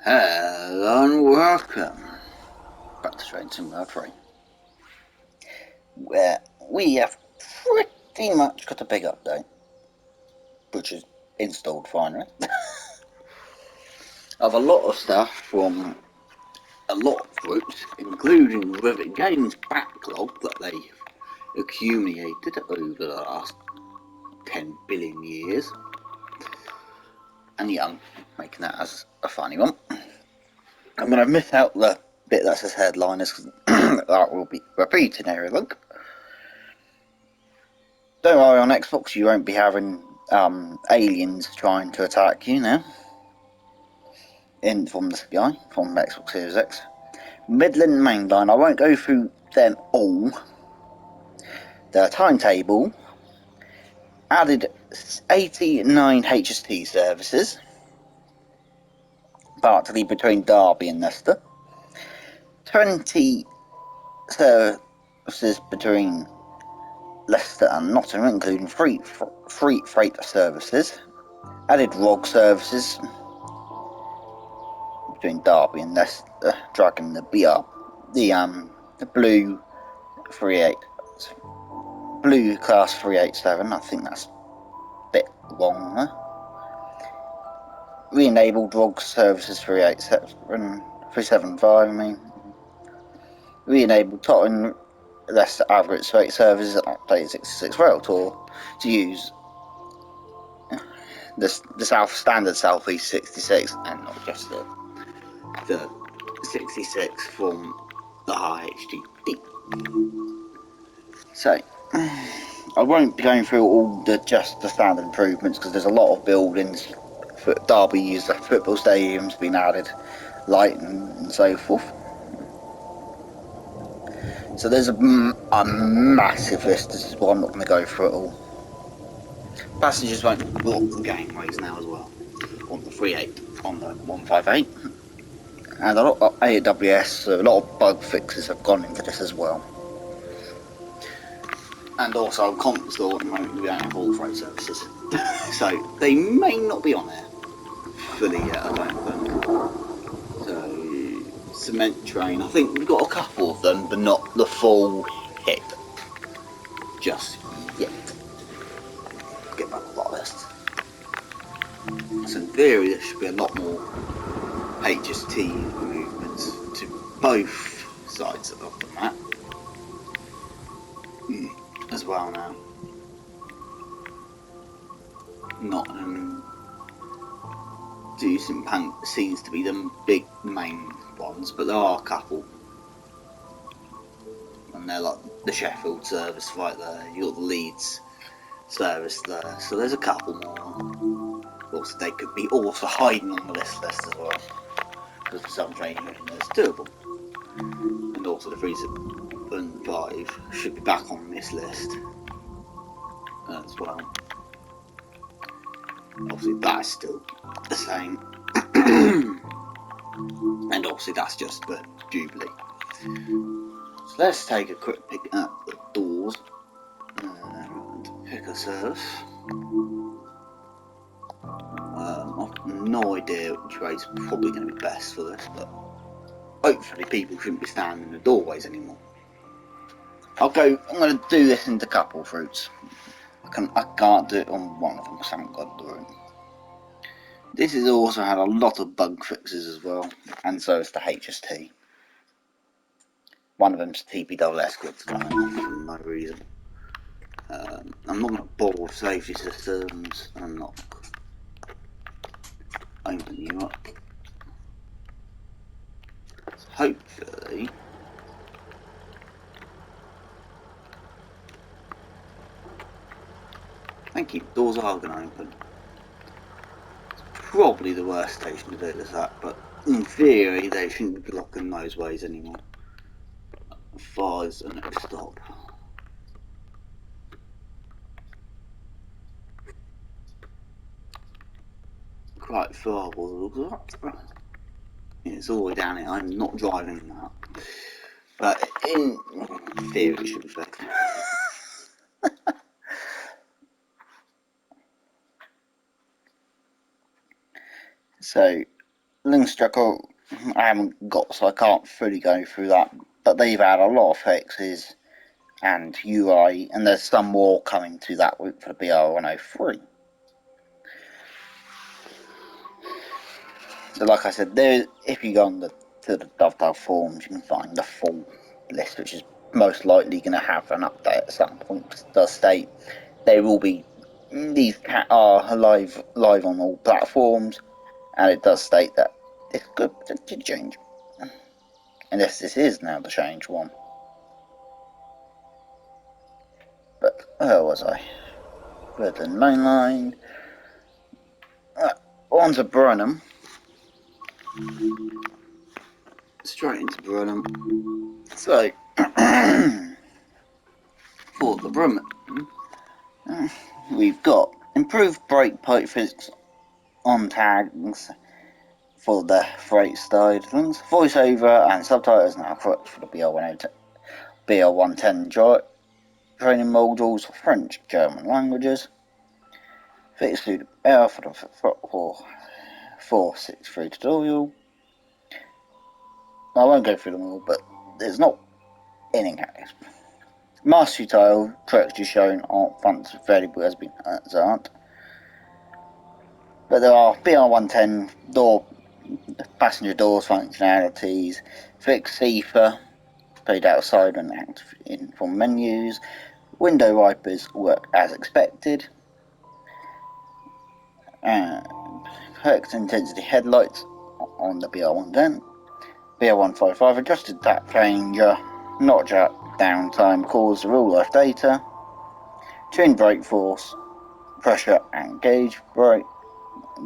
Hello and welcome back to Train Simulator 3, where we have pretty much got a big update, which is installed finally, of a lot of stuff from a lot of groups, including the games backlog that they've accumulated over the last 10 billion years. And yeah, I'm making that as a funny one. I'm going to miss out the bit that says headliners because that will be repeating everything. Don't worry, on Xbox you won't be having aliens trying to attack you now. From the sky, from Xbox Series X. Midland Mainline, I won't go through them all. The timetable added 89 HST services, partly between Derby and Leicester. 20 services between Leicester and Nottingham, including free freight services. Added ROG services between Derby and Leicester, dragging the the blue 38 blue class 387. I think that's a bit wrong there. Re-enabled ROG services 375. I mean, re-enabled Tottenham Leicester average rate services updated 66 rail tour to use the standard Southeast 66 and not just the 66 from the high HTD. So I won't be going through all just the standard improvements because there's a lot of buildings. Derby used the football stadiums being added, lighting and so forth. So there's a massive list. This is why I'm not going to go through it all. Passengers won't block the gateways now as well on the 38, on the 158. And a lot of AWS, so a lot of bug fixes have gone into this as well. And also on Console at the moment we don't have all freight services. So they may not be on there fully yet, I don't think. So Cement Train, I think we've got a couple of them, but not the full hit just yet. Get back to that list. So in theory there should be a lot more HST movements to both sides of the map as well now. Nottingham seems to be the big main ones, but there are a couple. And they're like the Sheffield service right there, you got the Leeds service there, so there's a couple more. Also, they could be also hiding on the list as well, because for some train union there's two of them. And also the 375 should be back on this list as well. Obviously that's still the same. And obviously that's just the Jubilee. So let's take a quick pick at the doors and pick a service. I've no idea which way is probably going to be best for this, but hopefully people shouldn't be standing in the doorways anymore. I'm going to do this into couple routes. I can't do it on one of them because I haven't got the room. This has also had a lot of bug fixes as well, and so is the HST. One of them's TPSS grids coming on for no reason. I'm not going to bore with safety systems. I'm not open you up. So hopefully thank you, doors are going to open. It's probably the worst station to do this at, but in theory they shouldn't be blocking those ways anymore. As far as the next stop. Quite far, it's all the way down here. I'm not driving that, but in theory it should be fair. So Linkstrucker I haven't got, so I can't fully go through that. But they've had a lot of fixes and UI, and there's some more coming to that route for the BR103. So like I said, there, if you go on to the Dovetail forums, you can find the full list, which is most likely going to have an update at some point. It does state they will be, these are live on all platforms, and it does state that this could potentially change. And yes, this is now the change one. But where was I? Redland Mainline. On to Burnham. Straight into Burnham. So, for the Burnham, we've got improved brake pipe physics on tags for the freight side of things. Voiceover and subtitles now correct for the BR110 training modules for French, German languages. Fixed through the L for the 463 tutorial. I won't go through them all, but there's not any case. Mastery tile correctly shown on fronts variable as aren't. But there are BR110 door passenger doors functionalities, fixed CIFA, played outside and active in from menus, window wipers work as expected, and correct intensity headlights on the BR110. BR155 adjusted that changer, not just downtime caused the real life data, tuned brake force, pressure and gauge brake,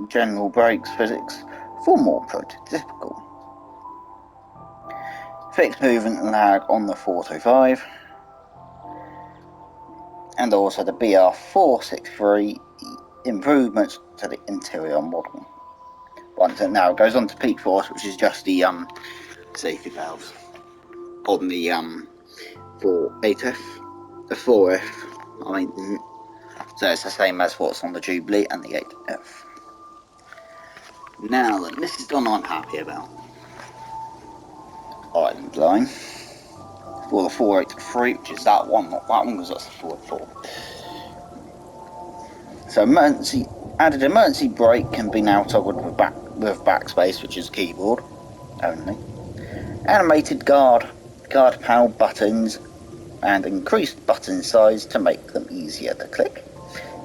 general brakes physics for more prototypical. Fixed movement lag on the 425, and also the BR463 improvements to the interior model. Once it now goes on to peak force, which is just the safety valves on the 4F, the 4F. I mean, so it's the same as what's on the Jubilee and the 8F. Now then, this is the one I'm happy about. Island line for the 483, which is that one, not that one, because that's the 484. So added emergency brake can be now toggled with backspace, which is keyboard only. Animated guard panel buttons and increased button size to make them easier to click.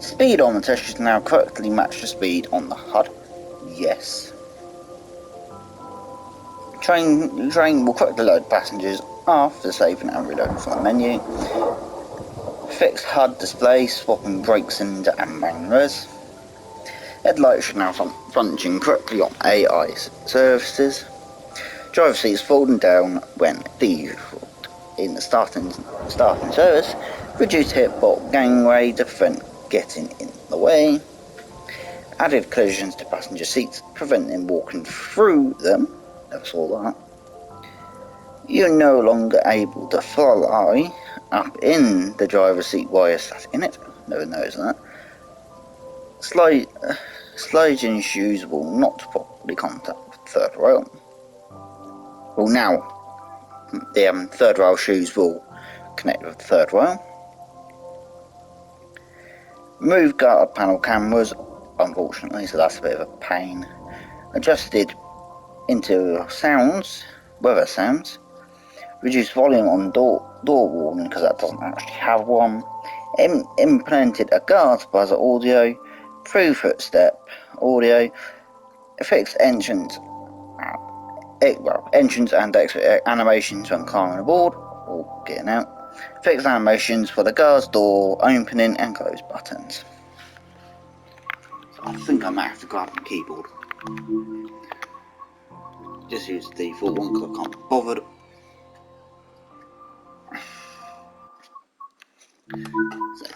Speedometer should now correctly match the speed on the HUD. Yes. Train will correctly load passengers after saving and reloading from the menu. Fixed HUD display, swapping brake cylinder and main res. Headlights should now function correctly on AI surfaces. Driver seats folding down when default in the starting service. Reduced hip bolt gangway to prevent getting in the way. Added collisions to passenger seats, preventing walking through them. Never saw that. You're no longer able to fly up in the driver's seat while you're sat in it. Never noticed that. Sliding shoes will not properly contact the third rail. Well, now the third rail shoes will connect with the third rail. Remove guard panel cameras, unfortunately, so that's a bit of a pain. Adjusted interior sounds, weather sounds. Reduce volume on door warning because that doesn't actually have one. Implemented a guard buzzer audio, through footstep audio, fixed entrance and exit animations when climbing aboard or getting out. Fixed animations for the guard's door opening and close buttons. So I think I might have to grab the keyboard. Just use the default one because I can't be bothered. So,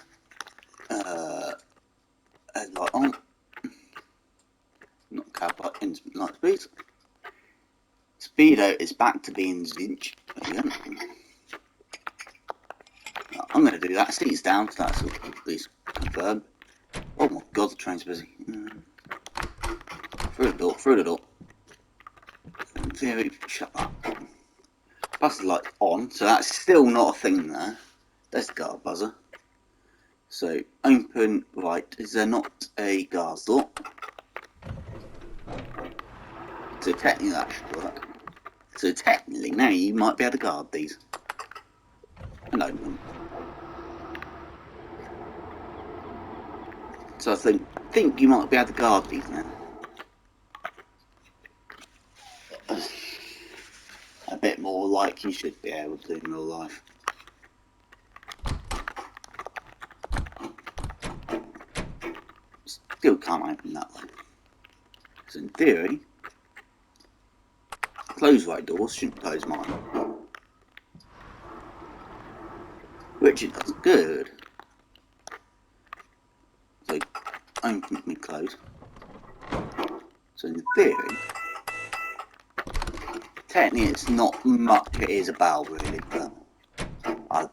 headlight on. Not cab light, instant light speeds. Speedo is back to being zinch. I'm going to do that. Seats down, so that's at least confirmed. Oh my god, the train's busy. Through the door. theory, shut up. Buzzer light on, so that's still not a thing there. There's the guard buzzer. So open, right, is there not a guard door? So technically that should work. So technically now you might be able to guard these. And open them. So I think you might be able to guard these now. A bit more like you should be able to in real life. Still can't open that one. So in theory, close right doors shouldn't close mine. Which it does good. So open me close. So in theory, technically it's not much, it is a bell really, but I'd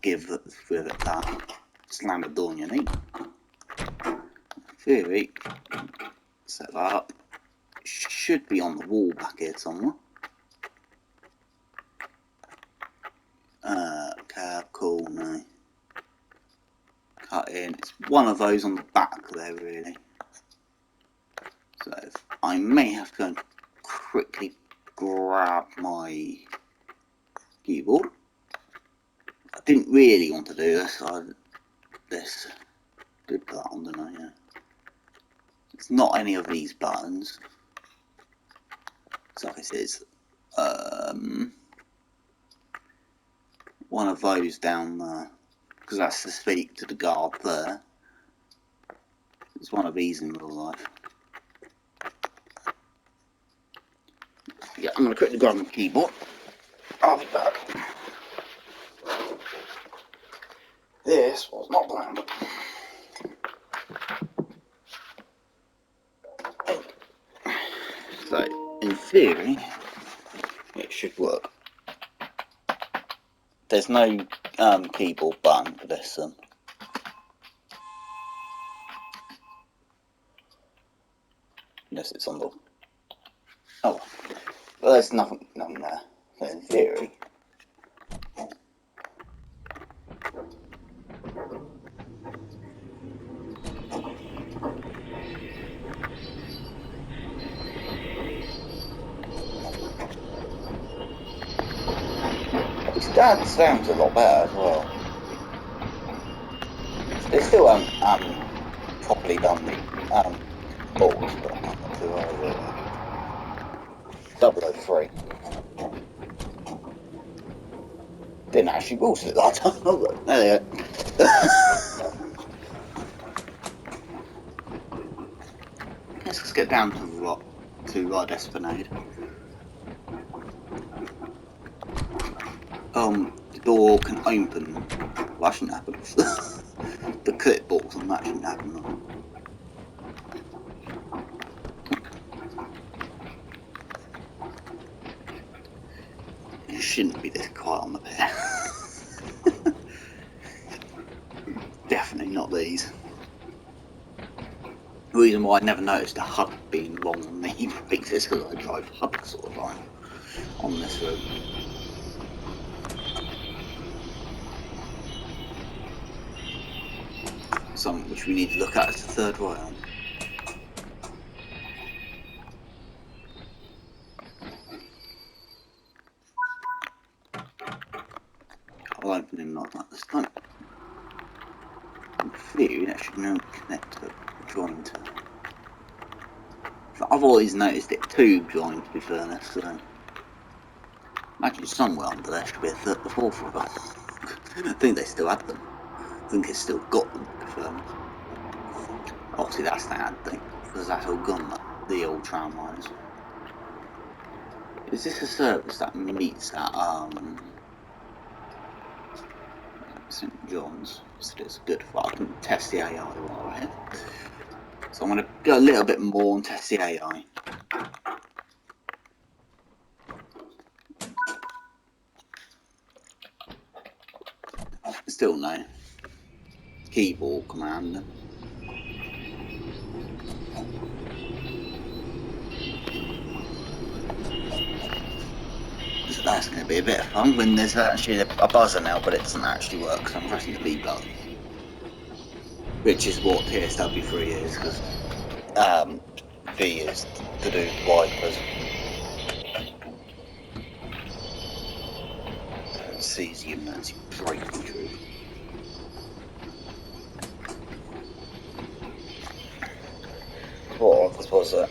give it that. Slam the door on your knee. Theory, set that up. Should be on the wall back here somewhere. Cab, cool, no. Cut in. It's one of those on the back there really. So I may have to go and quickly grab my keyboard. I didn't really want to do this. This did put that on, didn't I? Yeah. It's not any of these buttons. So this is one of those down there, because that's to speak to the guard there. It's one of these in real life. Yeah, I'm going to quickly grab my keyboard. I'll be back. This was not planned. So, in theory, it should work. There's no keyboard button for this one. Unless it's on the... Oh, well, there's nothing there. So in theory... That sounds a lot better as well. They still haven't properly done the balls, but I'm not too worried about it. 003. Didn't actually balls it that time. Oh, look, there they go. Let's get down to our Esplanade. The door can open. Well, that shouldn't happen. The clipboards on that shouldn't happen though. It shouldn't be this quiet on the pair. Definitely not these. The reason why I never noticed the HUD being wrong on the brakes is because I drive HUD sort of line on this road. Something which we need to look at as the third right arm. I'll open him like that this time. In theory, that should now connect to join to. I've always noticed it tube joined, to be fair, so imagine somewhere under there should be a fourth one. I think they still had them. I think it's still got them, to be fair. Obviously that's the ad thing, because that's all gone, the old tram lines. Is this a service that meets at St John's? So it's good for I can test the AI while we're here. So I'm going to go a little bit more and test the AI. Still no. Keyboard command. That's going to be a bit of fun when there's actually a buzzer now, but it doesn't actually work, so I'm pressing the B button. Which is what PSW3 is, because V is to do with wipers. C is the emergency braking through. What was that?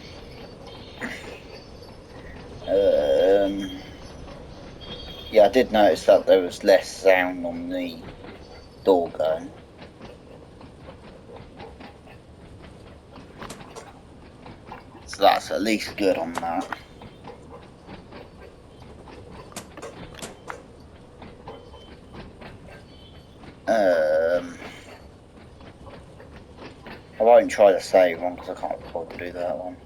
Yeah, I did notice that there was less sound on the door going. So that's at least good on that. I won't try the save one because I can't afford to do that one.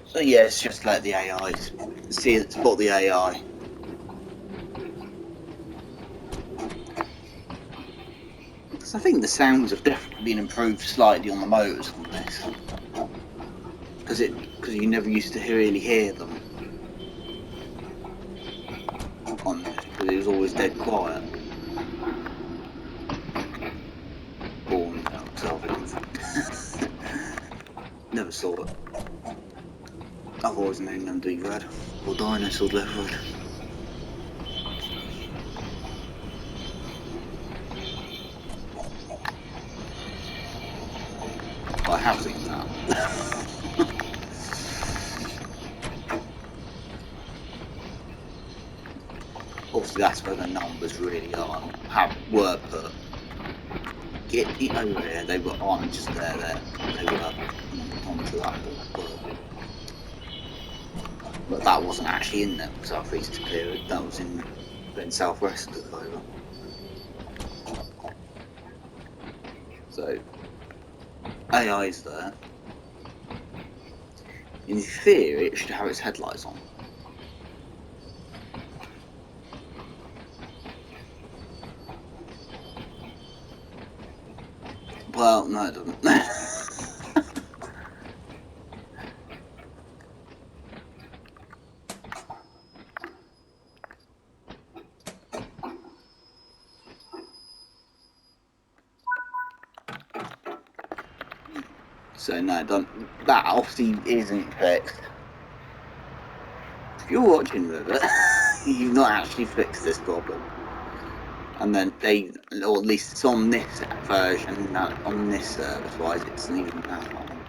So yeah, it's just let the AI spot the AI. Because I think the sounds have definitely been improved slightly on the motors on this. Because you never used to really hear them on this, because it was always dead quiet. Born myself anything. Never saw it. I've always known them to be red, or dinosaurs left red. I have seen that. Obviously that's where the numbers really were put. Get over here, they were on just there. They were onto that board. But that wasn't actually in the South East period, that was in South West took over. So AI's there. In theory it should have its headlights on. Well, no it doesn't. So no, that obviously isn't fixed. If you're watching with it, you've not actually fixed this problem. And then or at least it's on this version, on this service-wise, it's even that on.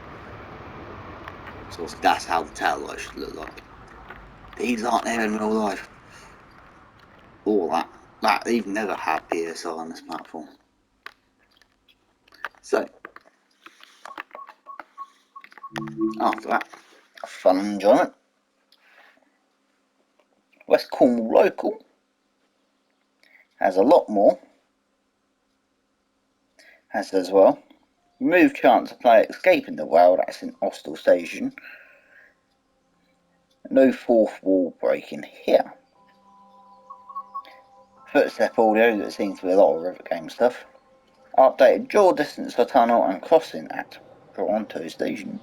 So that's how the tail light should look like. These aren't there in real life. All that they've never had PSI on this platform. So after that, fun and enjoyment. West Cornwall Local has a lot more. Has as well. Remove chance of player escaping the world at an hostile station. No fourth wall breaking here. Footstep audio, that seems to be a lot of river game stuff. Updated draw distance for tunnel and crossing at Toronto Station.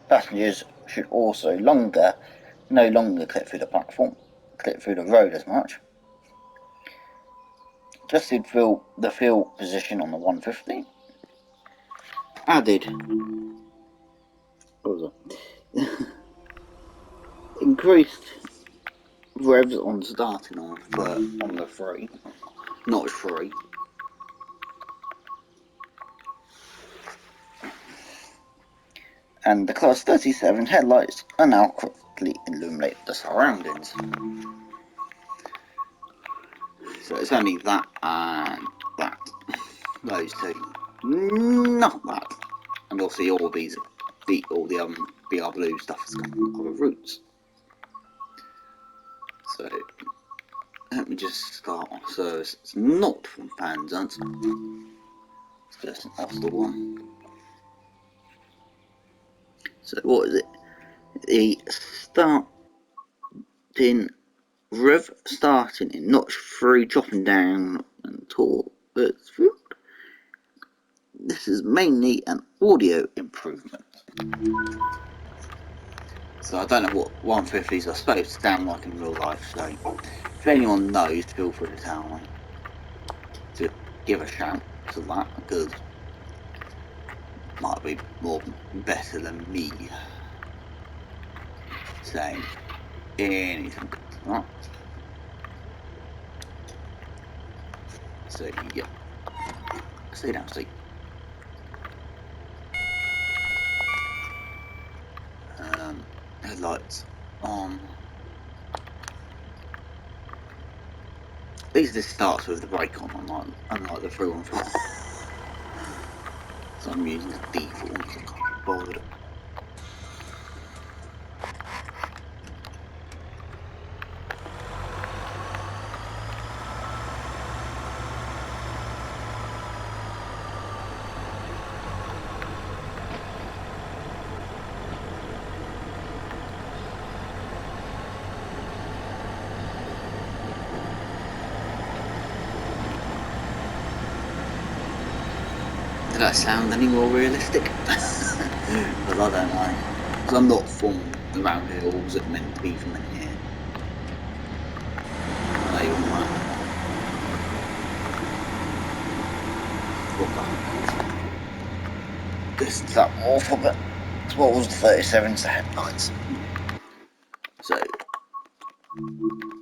Passengers should also no longer clip through the road as much. Adjusted the field position on the 150. Added. What was it? Increased revs on starting on the 3, not 3. And the Class 37 headlights are now correctly illuminate the surroundings. So it's only that and that. Those two. Not that. And obviously all the BR Blue stuff has come other routes. So let me just start off. So it's not from Fanzant. It's just an hostile one. So what is it? The rev starting in notch 3, dropping down until it's through. This is mainly an audio improvement. So I don't know what 150s are supposed to sound like in real life, so if anyone knows, feel free to tell me. To give a shout to that, because it might be more better than me saying anything. Right? So yeah. Stay down, stay. Headlights on. At least this starts with the brake on, unlike the 314. So I'm using the default one because I can't be bothered. Did that sound any more realistic? But I don't know. Because I'm not from around here, or was it meant to be from in here? I don't know. Distance up more from it. So what was the 37's the headlights? So,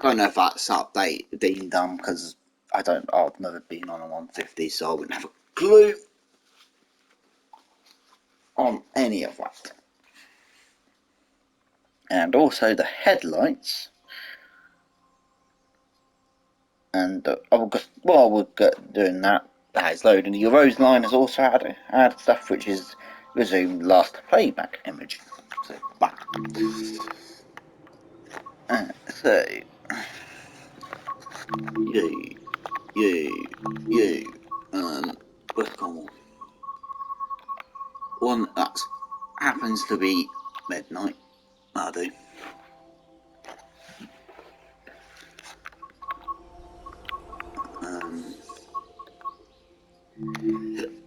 don't know if that's update being done because I've never been on a 150, so I wouldn't have a clue on any of that. And also the headlights. And while we're doing that, that is loading. Your Roseline has also had stuff which is resumed last playback image. So back. So West Cornwall. One that happens to be midnight. I do.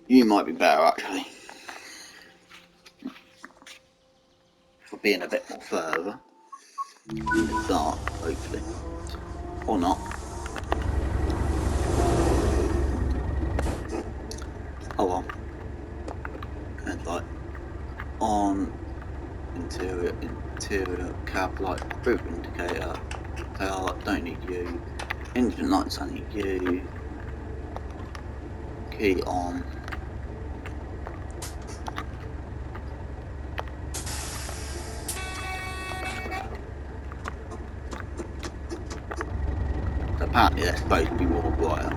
You might be better actually for being a bit more further in the dark, hopefully, or not. Oh well. Headlight on. Interior, cab light, roof indicator, tail light, don't need you, engine lights, I need you, key on, so apparently they're supposed to be more brighter.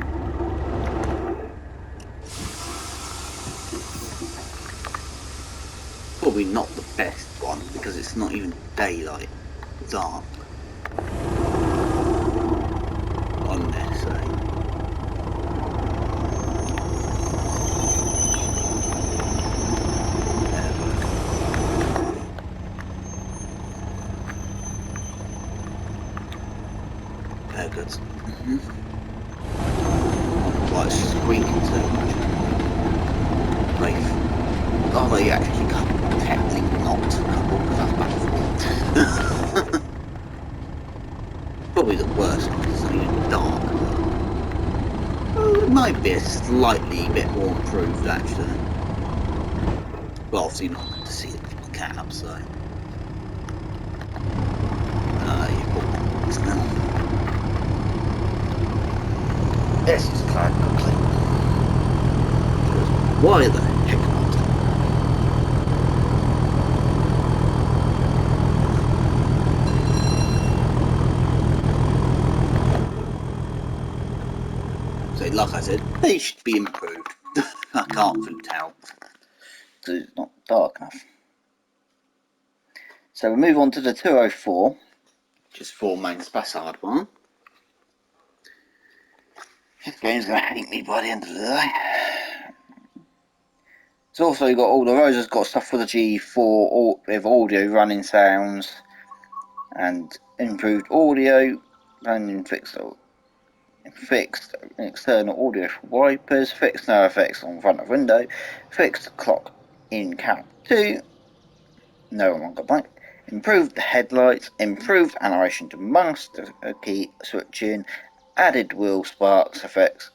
Probably not the best one because it's not even daylight, dark on this, so. Very good. Why it's squeaking so much. Are they actually technically not coupled because that's bad. Probably the worst because it's not even dark. Well, it might be a slightly bit more improved actually. Well, obviously you're not meant to see it from the cab, so. You've got this now. This is clad quickly. Why the heck not? So, like I said, they should be improved. I can't really tell. Because it's not dark enough. So we move on to the 204, which is 4 main Spassard one. This game's going to hate me by the end of the day. It's also got all the Rosa's got stuff for the G4 with audio, running sounds, and improved audio, and fixed external audio for wipers, fixed no effects on front of window, fixed clock in cab 2, no longer blank, Improved the headlights, improved animation to master key switching, added wheel sparks effects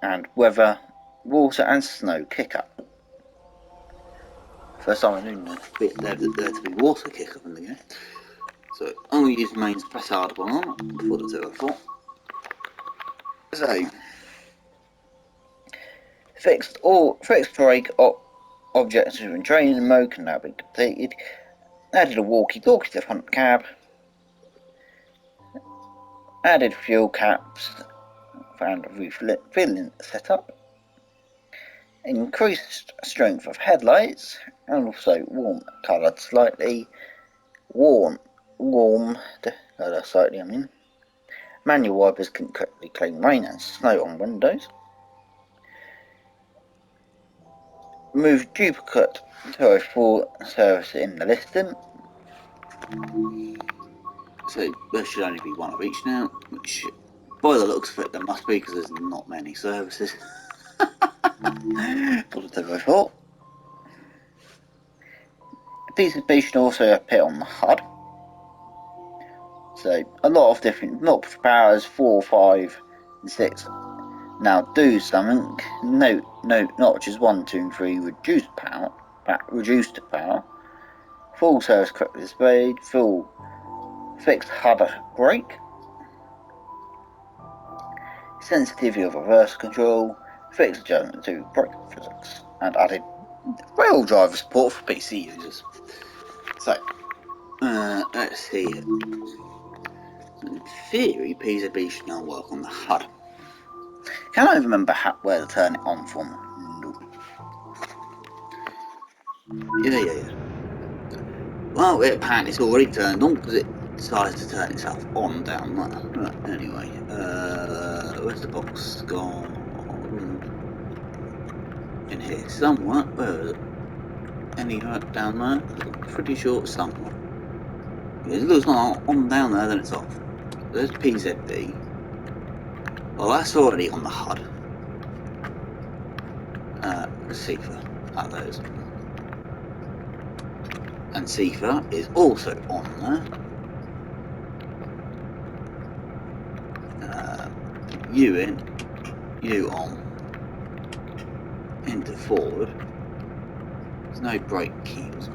and weather, water and snow kick-up. First time I knew there to be water kick-up in the game. So only use mains press hard on before the 204. So fixed brake objects in training mode can now be completed. Added a walkie-talkie to the front cab. Added fuel caps and refilling setup. Increased strength of headlights and also coloured slightly. Warmed colour slightly, Manual wipers can correctly claim rain and snow on windows. Move duplicate to a full service in the listing. So there should only be one of each now, which by the looks of it there must be because there's not many services. Positive I thought. These should also appear on the HUD. So a lot of different powers 4, 5 and 6 now do something. Note notches 1, 2 and 3 reduced power. Full service correctly displayed, full fixed HUD brake, sensitivity of reverse control, fixed adjustment to brake physics, and added rail driver support for PC users. So, let's see. In theory, PCB should now work on the HUD. Can I remember where to turn it on from? Nope. Yeah. Well, apparently it's already turned on because it decided to turn itself on down there. Right, anyway, where's the box gone? In here somewhere. Where is it? Any down there? I'm pretty sure it's somewhere. If it looks not on down there, then it's off. There's PZB. Well, that's already on the HUD. Receiver. That is. And CIFA is also on there. U in, U on, into forward. There's no brake keys.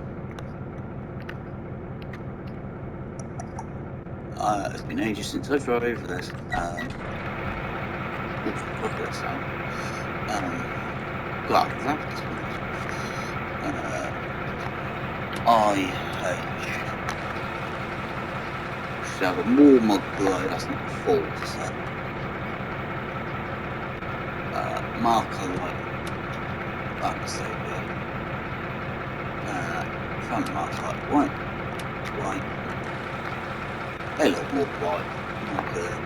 It's been ages since I've rode over this. Look at that sound. Well, that's IH. Should have a more mod below, that's not full, so. Marker light. That's so good. Front marker light, white. They look more white, not good.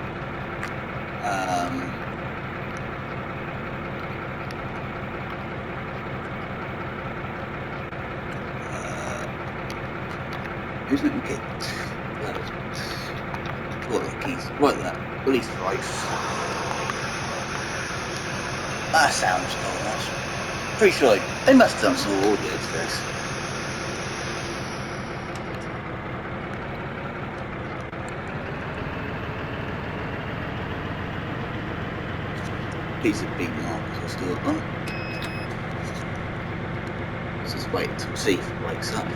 Who's letting me keep? What are the keys? Right there. Release the brakes. That sounds nice. Pretty sure they must have done some audio to this. Piece of beat markers are still up. Let's just wait until see if it wakes up.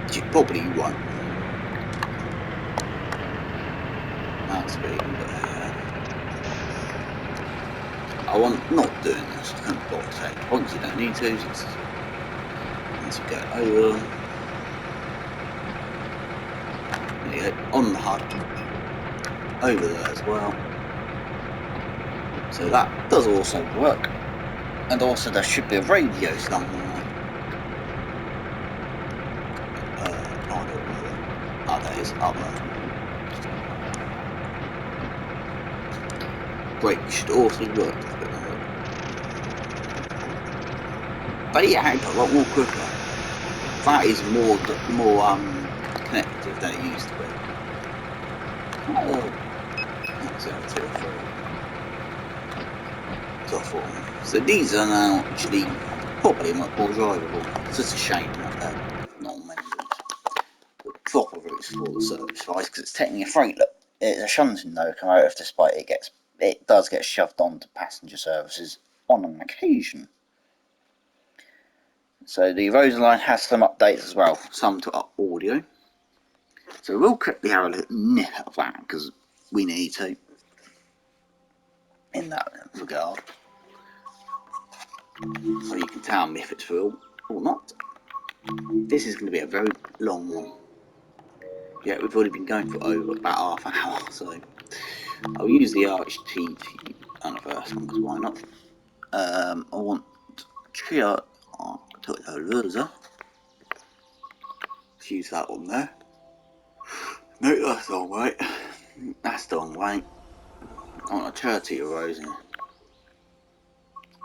Which it probably won't. That's speed, but I'm not doing this. I don't bother taking points. You don't need to. Just once you get over, there you go, on the HUD, over there as well. So that does also work. And also there should be a radio somewhere. I don't know. Oh, there is up there. Brake should also work. But yeah, a lot more quicker. That is more connected than it used to be. Oh, that's it, 204. So these are now actually probably much more drivable. It's just a shame that lights for the service device because it's technically a freight. It's a shunting locomotive, despite it does get shoved onto passenger services on an occasion. So the Rosaline has some updates as well, some to audio. So we'll quickly have a little nip at that because we need to, in that regard. So you can tell me if it's full or not. This is going to be a very long one. Yeah, we've already been going for over about half an hour, so I'll use the RHTT on the first one because why not? I want Trio Toyota. Let's use that one there. No, that's the wrong way. That's the wrong way. I want a 30 euros in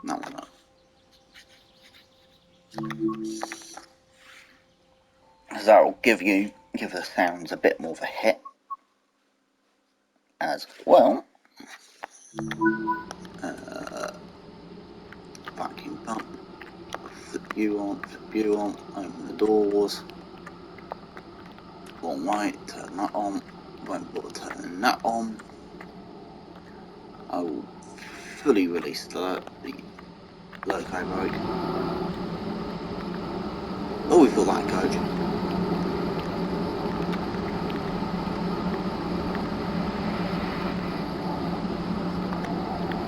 that one up. Because that will give the sounds a bit more of a hit as well. Vacuum pump. Flip you on, open the doors. Wrong way, turn that on. Won't bother turning that on. I will fully release the loco brake. Oh, we've got that coach.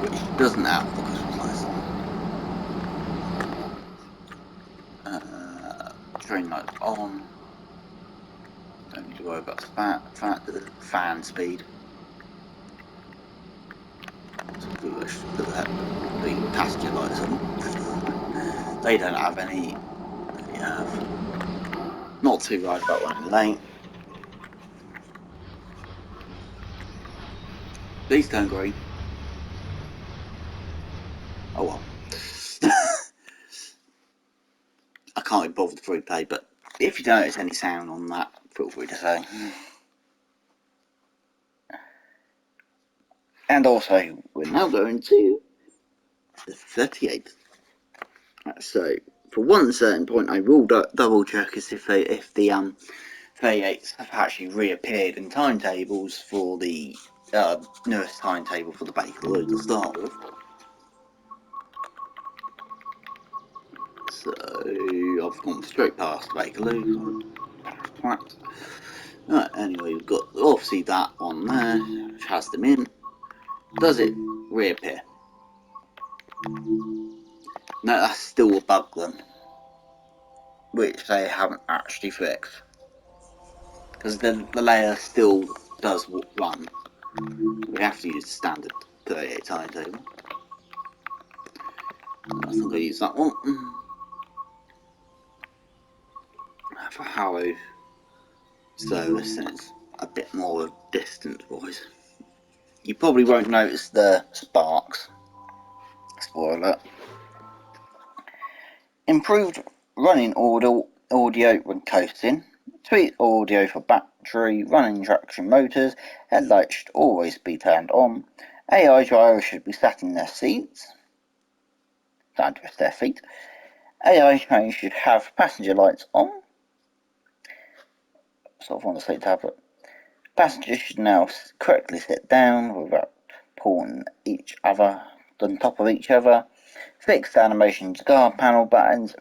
Which doesn't have the Christmas lights on. Train lights on. Don't need to worry about the fan speed. So put the passenger lights on. They don't have any. They have. Not too worried about running late. These turn green. Oh well. I can't be bothered to replay, but if you don't notice any sound on that, feel free to say. And also, we're now going to the 38th. So, for one certain point, I will double check as if the 38s have actually reappeared in timetables for the newest timetable for the Bakerloo to start with. So, I've gone straight past Bakerloo. Right, anyway, we've got obviously that on there, which has them in. Does it reappear? No, that's still a bug then, which they haven't actually fixed. Because the layer still does run. We have to use the standard 38 timetable. I think I'll use that one. For Harrow service, and it's a bit more distance wise. You probably won't notice the sparks. Spoiler. Improved running audio when coasting. Tweet audio for battery, running traction motors. Headlights should always be turned on. AI drivers should be sat in their seats. Don't twist their feet. AI trains should have passenger lights on. Sort of on the seat tablet. Passengers should now correctly sit down without pulling each other on top of each other. Fixed animations, guard panel buttons,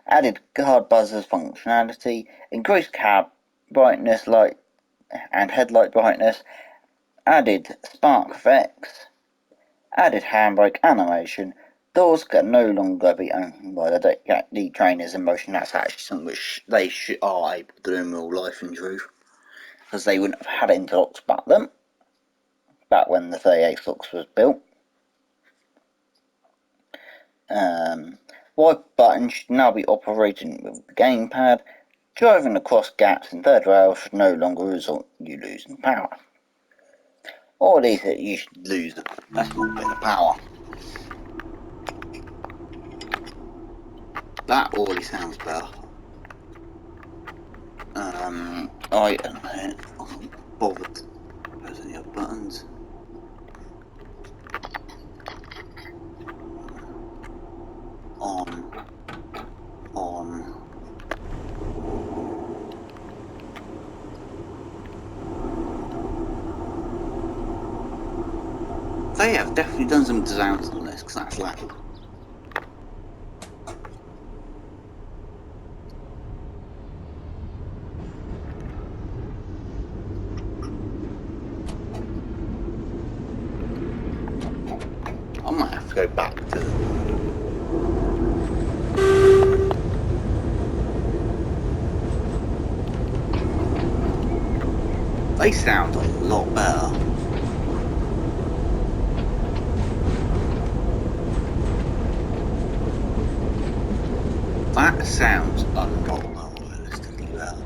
added guard buzzers functionality, increased cab brightness, light and headlight brightness, added spark effects, added handbrake animation. Doors can no longer be opened by the trainers in motion. That's actually something which they are able to do in real life in truth, because they wouldn't have had interlocks back when the 38 locks was built. Wipe button should now be operating with the gamepad. Driving across gaps in third rail should no longer result in you losing power. Or at least you should lose a small bit of power. That already sounds better. I can't bother to press any other buttons. On. They have definitely done some sounds on this, because that's loud. I might have to go back to them. They sound a lot better. That sounds a lot more realistically better.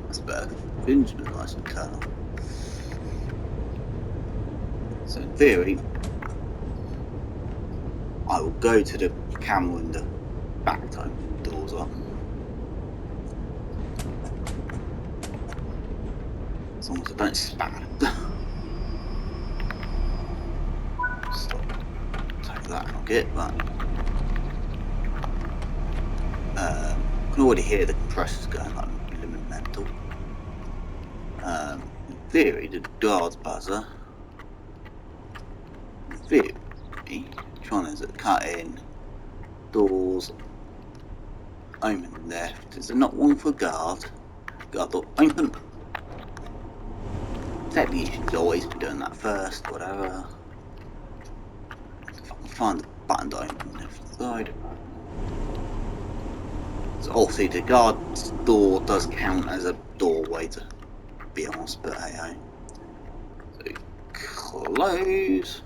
That's better. Benjamin license colonel. So in theory, I will go to the camera in the back time. Doors up. As long as I don't spat. Stop. Take that and I'll get that. I can already hear the compressors going like limit mental. In theory, the guard's buzzer. In theory, which one is it? Cut in. Doors. Open left. Is there not one for guard? Guard door open. Technically, you should always be doing that first, whatever. If I can find the button to open the left side. So obviously the guard's door does count as a doorway, to be honest, but hey ho. So close.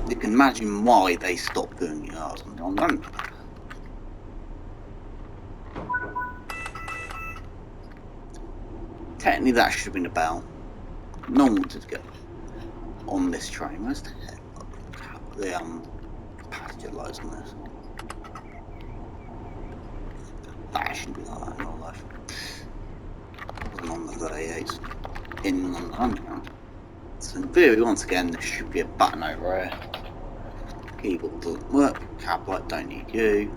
You can imagine why they stopped doing yards on them. Technically that should have been a bell. No one wanted to go on this train. Where's the head? The passenger lights on this. That shouldn't be like that in real life. Wasn't on the 38s. In on the underground. So in theory, once again, there should be a button over here. Keyboard doesn't work. Cab light, don't need you.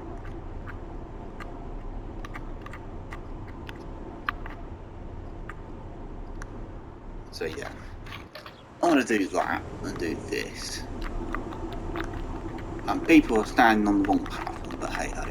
So yeah, I'm going to do that and do this. And people are standing on the wrong platform, but hey ho.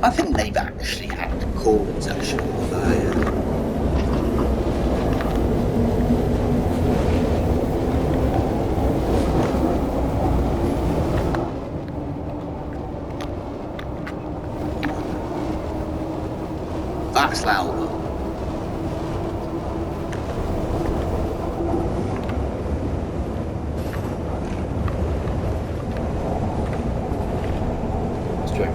I think they've actually had the chords actually. That's louder. Straight.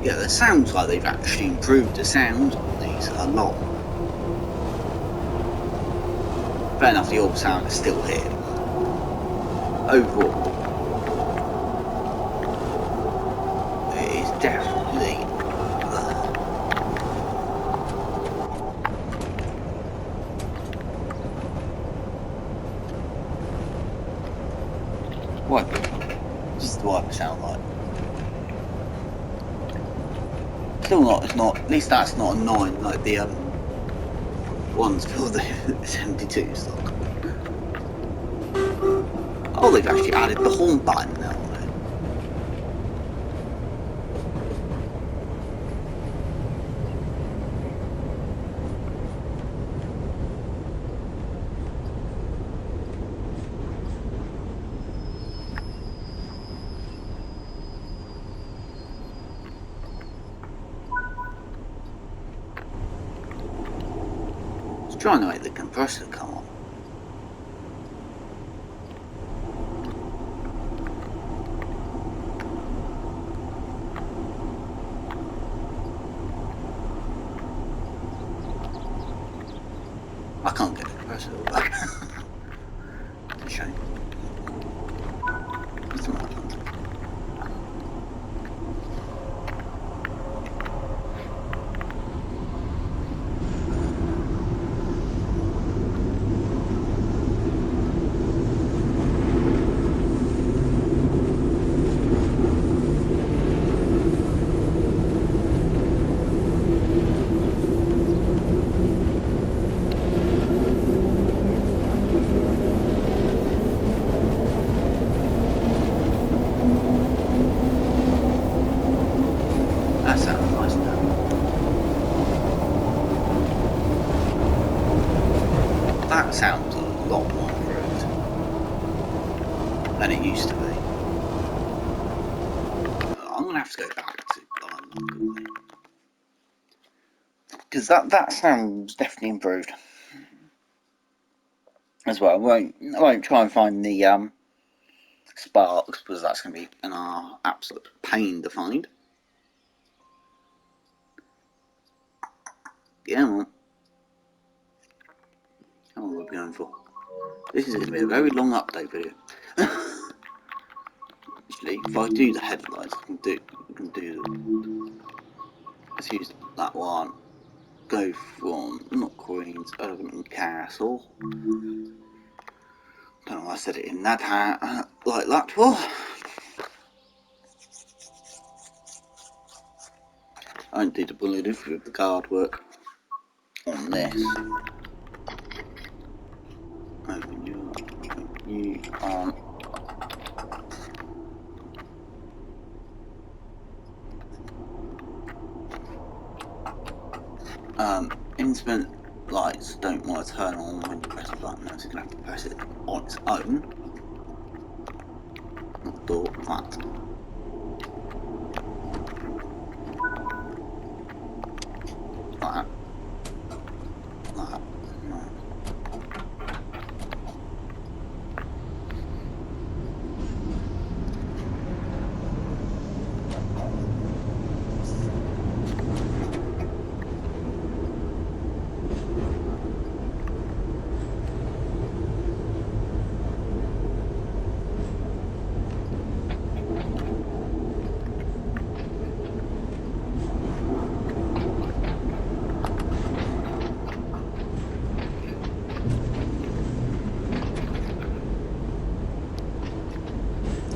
Yeah, it sounds like they've actually improved the sound on these a lot. Fair enough, the old sound is still here. Overall, it is definitely what? Just what it sound like. Still not. It's not. At least that's not a 9 like the ones for the 72 stock. Oh, they've actually added the horn button now. Trying to make the compressor come on. I can't get the compressor back. It's a shame. It's not fun. That sounds nice now. That sounds a lot more improved than it used to be. I'm gonna have to go back to Diamond because that sounds definitely improved as well. I won't try and find the sparks because that's gonna be an absolute pain to find. Yeah, well, how long are we going for? This is going to be a very long update video. Actually, if I do the headlights, I can do let's use that one. Go from not Queen's, Urban Castle. Don't know why I said it in that like that for. I don't do the bulletproof with the guard work on this. Open you instrument lights don't want to turn on when you press the button, so you're going to have to press it on its own. Not door, that. That. That. No.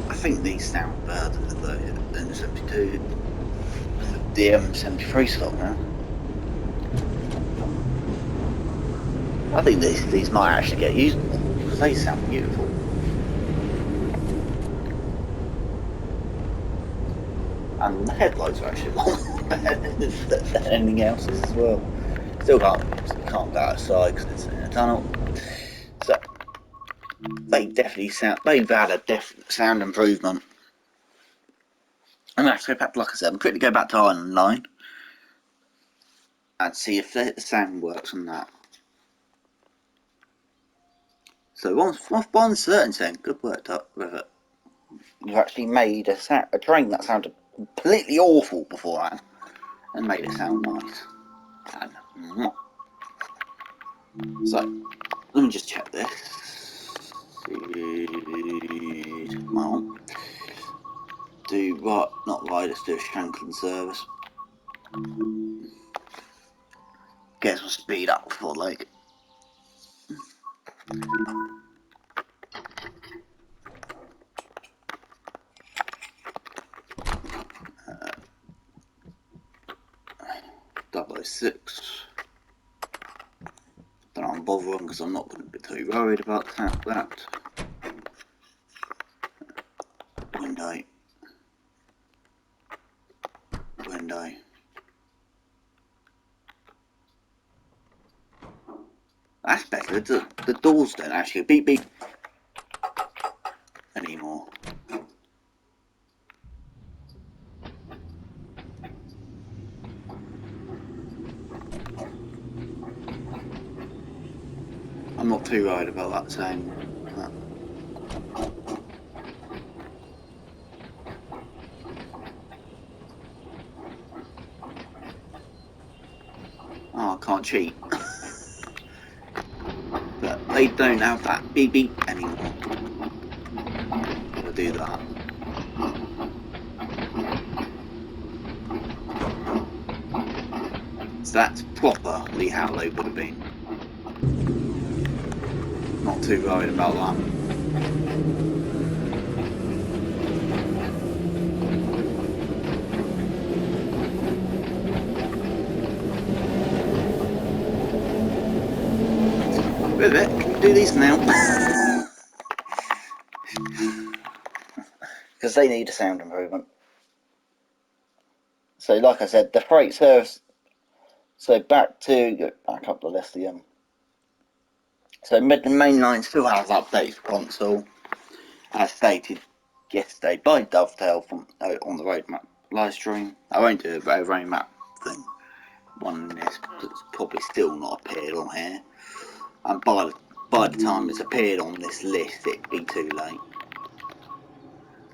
I think these sound better than the 72, the M73 stock now. I think these might actually get used more because they sound beautiful. And the headlights are actually a lot better than anything else as well. Still can't go outside because it's in a tunnel. So they've had a definite sound improvement. I'm gonna have to go back, like I said, I'm quickly go back to Island Line and see if the sound works on that. So one certain thing, good work up with it. You've actually made a train that sounded completely awful beforehand and made it sound nice. And so let me just check this. Well, let's do a Shanklin service. Get some speed up before like. Double 06. Don't know I'm bothering because I'm not going to be too worried about that. Window. That's better. The doors don't actually beep beep anymore. I'm not too worried about that saying. Oh, I can't cheat. they don't have that beep beep anymore. I'll do that. So that's properly how they would have been. Not too worried about that. With it, can we do these now? Because they need a sound improvement. So like I said, the freight service, so back up the list again. So Midland Main Line still has updates for console, as stated yesterday by Dovetail from on the roadmap live stream. I won't do a roadmap thing one in this, because it's probably still not appeared on here. And by the time it's appeared on this list, it'd be too late,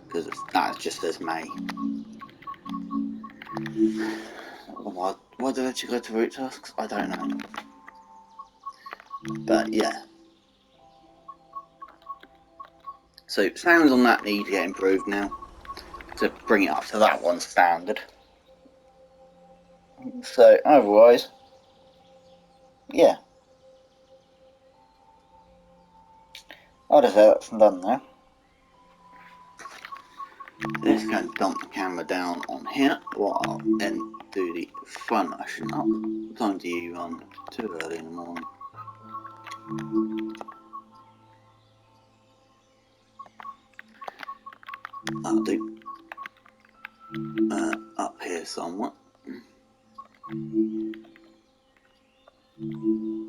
because that just says May. Why did I actually go to root tasks? I don't know. But yeah. So sounds on that need to get improved now to bring it up to that one standard. So otherwise, yeah. I'll just say that's done now. Let's go and dump the camera down on here while I'll then do the fun-ashing up. What time do you run? Too early in the morning. That'll do. Up here somewhat.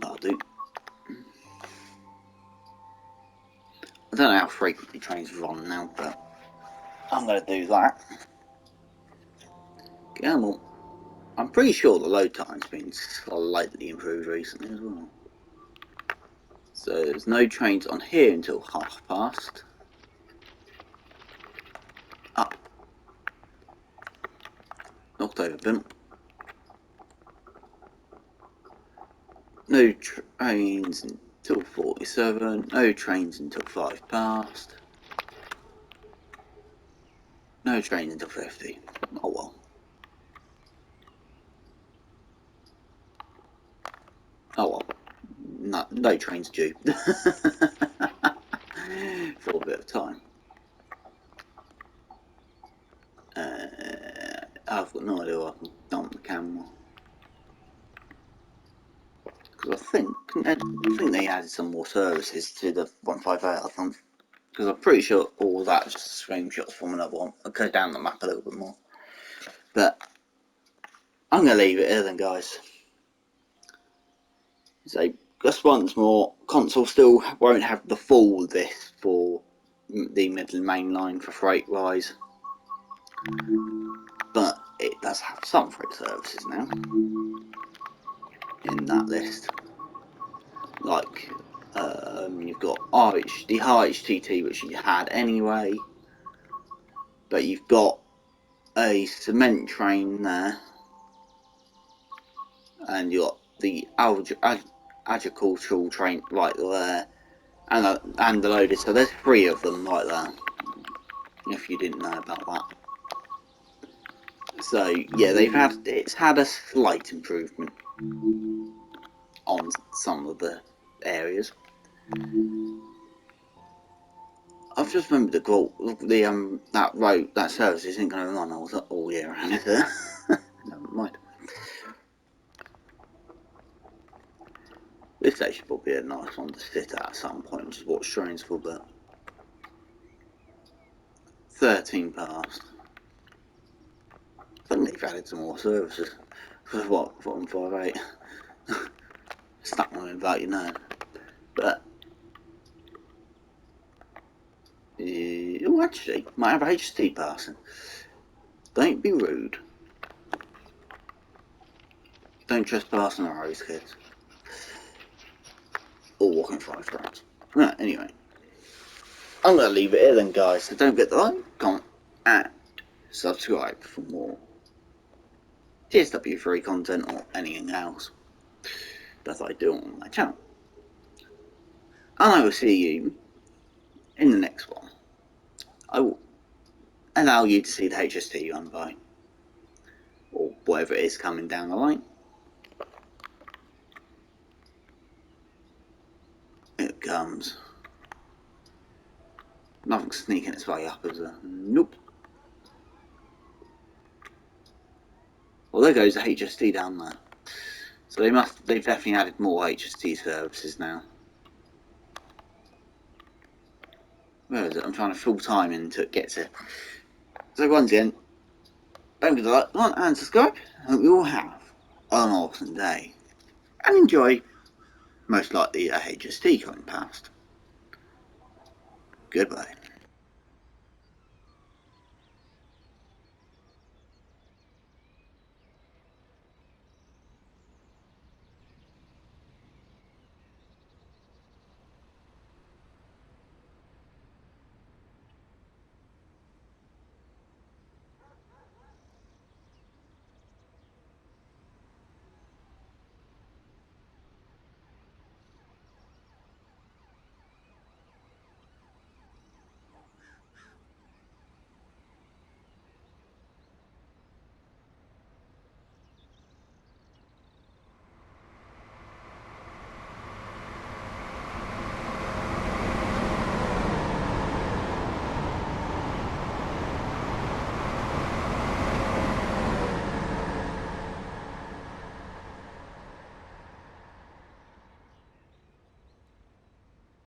That'll do. I don't know how frequently trains run now, but I'm going to do that. Come on. I'm pretty sure the load time's been slightly improved recently as well. So there's no trains on here until past. Up. Knocked over bimp. No trains until 47. No trains until 5 past. No trains until 50. Oh well. Oh well. No trains due. For a bit of time. I've got no idea where I can dump the camera. Because I think they added some more services to the 158, I think. Because I'm pretty sure all of that is just screenshots from another one. I'll go down the map a little bit more. But I'm going to leave it here then, guys. So, just once more, console still won't have the full this for the Midland Main Line for freight-wise. But it does have some freight services now in that list. Like, you've got the RHTT, which you had anyway. But you've got a cement train there. And you've got the agricultural train right there. And the loaded. So there's 3 of them right there. If you didn't know about that. So yeah, it's had a slight improvement on some of the areas. I've just remembered that service isn't going to run all year round, is it? Never mind. This actually would be a nice one to sit at some point and just watch trains for a bit. 13 past. I think they've added some more services. For what? 158. Stuck on without you knowing. But oh, actually, might have HT passing. Don't be rude. Don't trespass on the roads, kids. Or walking 5 rounds. Right, anyway. I'm going to leave it here then, guys. So don't forget to like, comment, and subscribe for more TSW3 content or anything else that I do on my channel. and I will see you in the next one. I will allow you to see the HST run by, or whatever it is coming down the line. Here it comes. Nothing sneaking its way up, is there? Nope. Well, there goes the HST down there. So they've definitely added more HST services now. Where is it? I'm trying to full time into it, get to. So once again, don't forget to like and subscribe. I hope you all have an awesome day. And enjoy, most likely, a HST coming past. Goodbye.